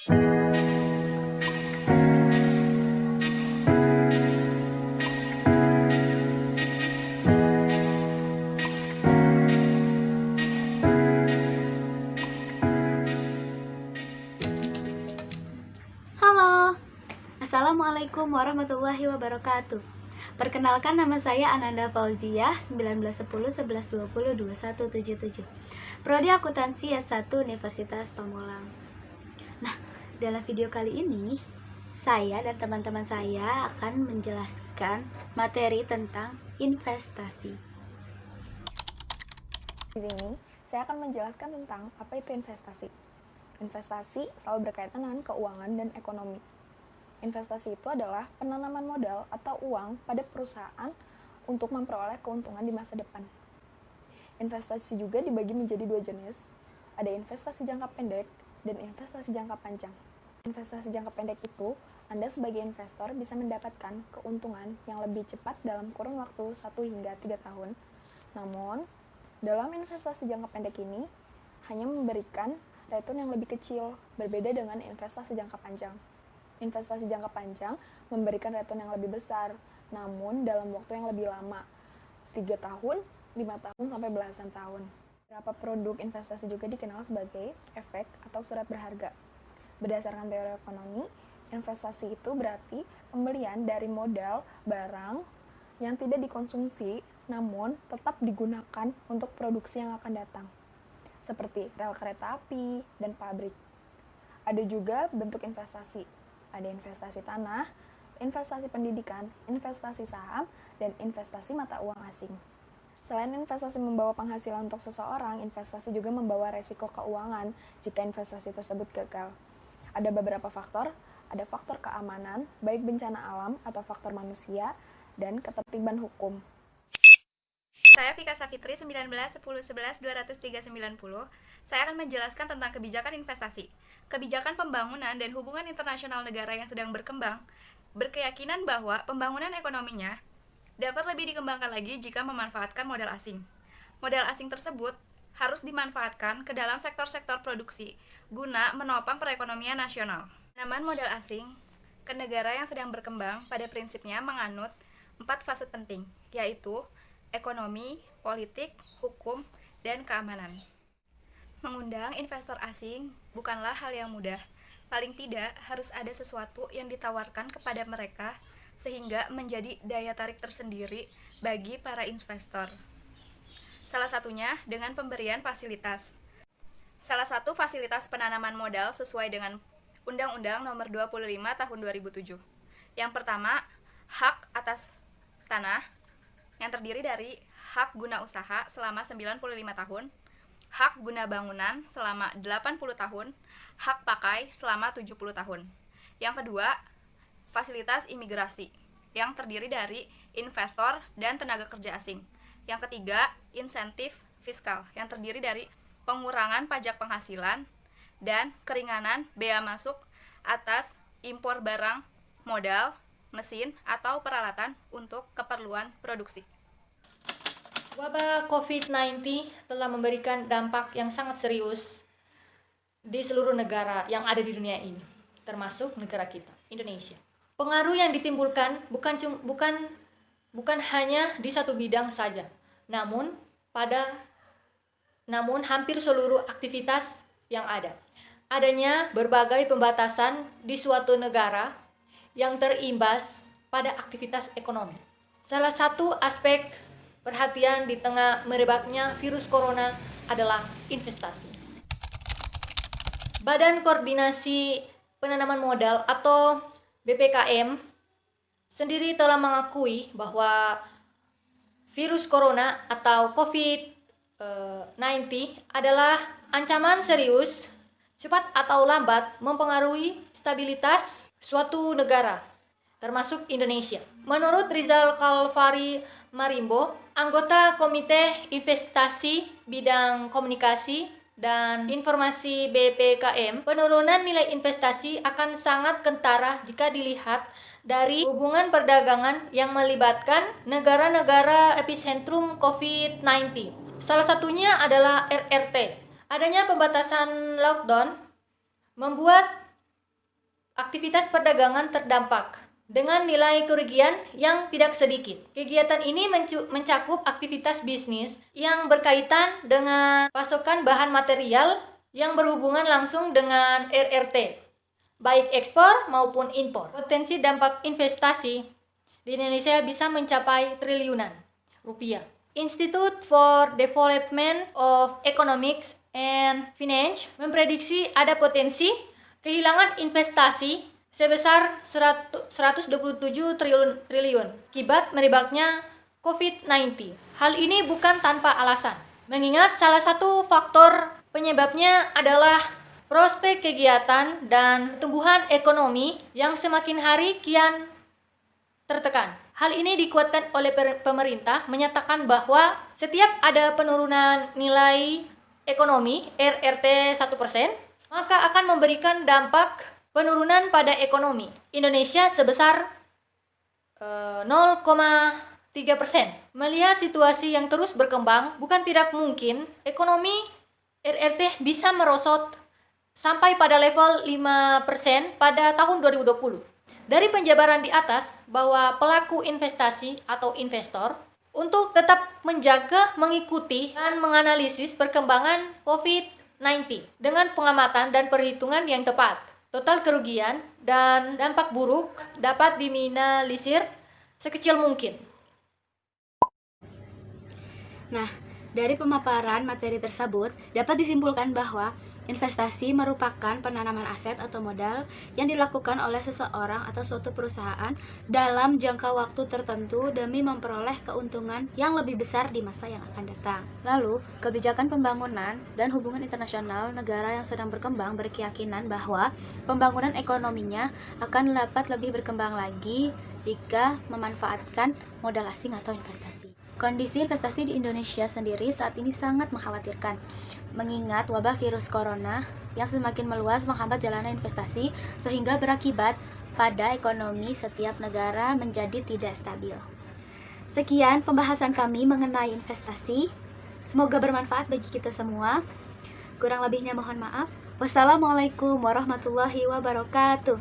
Halo, Assalamualaikum warahmatullahi wabarakatuh. Perkenalkan, nama saya Ananda Fauziah, 1910 1120 2177, Prodi Akuntansi S1 Universitas Pamulang. Nah, dalam video kali ini, saya dan teman-teman saya akan menjelaskan materi tentang investasi. Di sini, saya akan menjelaskan tentang apa itu investasi. Investasi selalu berkaitan dengan keuangan dan ekonomi. Investasi itu adalah penanaman modal atau uang pada perusahaan untuk memperoleh keuntungan di masa depan. Investasi juga dibagi menjadi dua jenis. Ada investasi jangka pendek dan investasi jangka panjang. Investasi jangka pendek itu, Anda sebagai investor bisa mendapatkan keuntungan yang lebih cepat dalam kurun waktu 1 hingga 3 tahun. Namun, dalam investasi jangka pendek ini, hanya memberikan return yang lebih kecil, berbeda dengan investasi jangka panjang. Investasi jangka panjang memberikan return yang lebih besar, namun dalam waktu yang lebih lama, 3 tahun, 5 tahun, sampai belasan tahun. Beberapa produk investasi juga dikenal sebagai efek atau surat berharga. Berdasarkan teori ekonomi, investasi itu berarti pembelian dari modal barang yang tidak dikonsumsi, namun tetap digunakan untuk produksi yang akan datang, seperti rel kereta api dan pabrik. Ada juga bentuk investasi. Ada investasi tanah, investasi pendidikan, investasi saham, dan investasi mata uang asing. Selain investasi membawa penghasilan untuk seseorang, investasi juga membawa resiko keuangan jika investasi tersebut gagal. Ada beberapa faktor, ada faktor keamanan, baik bencana alam atau faktor manusia, dan ketertiban hukum. Saya Vika Safitri, 191011120390. Saya akan menjelaskan tentang kebijakan investasi. Kebijakan pembangunan dan hubungan internasional negara yang sedang berkembang berkeyakinan bahwa pembangunan ekonominya dapat lebih dikembangkan lagi jika memanfaatkan modal asing. Modal asing tersebut harus dimanfaatkan ke dalam sektor-sektor produksi guna menopang perekonomian nasional. Penanaman modal asing ke negara yang sedang berkembang pada prinsipnya menganut 4 fase penting, yaitu ekonomi, politik, hukum, dan keamanan. Mengundang investor asing bukanlah hal yang mudah. Paling tidak harus ada sesuatu yang ditawarkan kepada mereka sehingga menjadi daya tarik tersendiri bagi para investor. Salah satunya dengan pemberian fasilitas. Salah satu fasilitas penanaman modal sesuai dengan Undang-Undang Nomor 25 Tahun 2007. Yang pertama, hak atas tanah yang terdiri dari hak guna usaha selama 95 tahun, hak guna bangunan selama 80 tahun, hak pakai selama 70 tahun. Yang kedua, fasilitas imigrasi yang terdiri dari investor dan tenaga kerja asing. Yang ketiga, insentif fiskal yang terdiri dari pengurangan pajak penghasilan dan keringanan bea masuk atas impor barang, modal, mesin, atau peralatan untuk keperluan produksi. Wabah COVID-19 telah memberikan dampak yang sangat serius di seluruh negara yang ada di dunia ini, termasuk negara kita, Indonesia. Pengaruh yang ditimbulkan bukan hanya di satu bidang saja, namun hampir seluruh aktivitas yang ada. Adanya berbagai pembatasan di suatu negara yang terimbas pada aktivitas ekonomi. Salah satu aspek perhatian di tengah merebaknya virus corona adalah investasi. Badan Koordinasi Penanaman Modal atau BPKM sendiri telah mengakui bahwa virus corona atau COVID-19 adalah ancaman serius, cepat atau lambat mempengaruhi stabilitas suatu negara, termasuk Indonesia. Menurut Rizal Kalvari Marimbo, anggota Komite Investasi Bidang Komunikasi dan Informasi BPKM, penurunan nilai investasi akan sangat kentara jika dilihat dari hubungan perdagangan yang melibatkan negara-negara epicentrum COVID-19. Salah satunya adalah RRT. Adanya pembatasan lockdown membuat aktivitas perdagangan terdampak dengan nilai kerugian yang tidak sedikit. Kegiatan ini mencakup aktivitas bisnis yang berkaitan dengan pasokan bahan material yang berhubungan langsung dengan RRT, baik ekspor maupun impor. Potensi dampak investasi di Indonesia bisa mencapai triliunan rupiah. Institute for Development of Economics and Finance memprediksi ada potensi kehilangan investasi sebesar 127 triliun akibat merebaknya COVID-19. Hal ini bukan tanpa alasan, mengingat salah satu faktor penyebabnya adalah prospek kegiatan dan pertumbuhan ekonomi yang semakin hari kian tertekan. Hal ini dikuatkan oleh pemerintah menyatakan bahwa setiap ada penurunan nilai ekonomi RRT 1%, maka akan memberikan dampak penurunan pada ekonomi Indonesia sebesar 0,3%. Melihat situasi yang terus berkembang, bukan tidak mungkin ekonomi RRT bisa merosot sampai pada level 5% pada tahun 2020. Dari penjabaran di atas bahwa pelaku investasi atau investor untuk tetap menjaga, mengikuti, dan menganalisis perkembangan COVID-19 dengan pengamatan dan perhitungan yang tepat. Total kerugian dan dampak buruk dapat diminimalisir sekecil mungkin. Nah, dari pemaparan materi tersebut dapat disimpulkan bahwa investasi merupakan penanaman aset atau modal yang dilakukan oleh seseorang atau suatu perusahaan dalam jangka waktu tertentu demi memperoleh keuntungan yang lebih besar di masa yang akan datang. Lalu, kebijakan pembangunan dan hubungan internasional negara yang sedang berkembang berkeyakinan bahwa pembangunan ekonominya akan dapat lebih berkembang lagi jika memanfaatkan modal asing atau investasi. Kondisi investasi di Indonesia sendiri saat ini sangat mengkhawatirkan, mengingat wabah virus corona yang semakin meluas menghambat jalannya investasi sehingga berakibat pada ekonomi setiap negara menjadi tidak stabil. Sekian pembahasan kami mengenai investasi. Semoga bermanfaat bagi kita semua. Kurang lebihnya mohon maaf. Wassalamualaikum warahmatullahi wabarakatuh.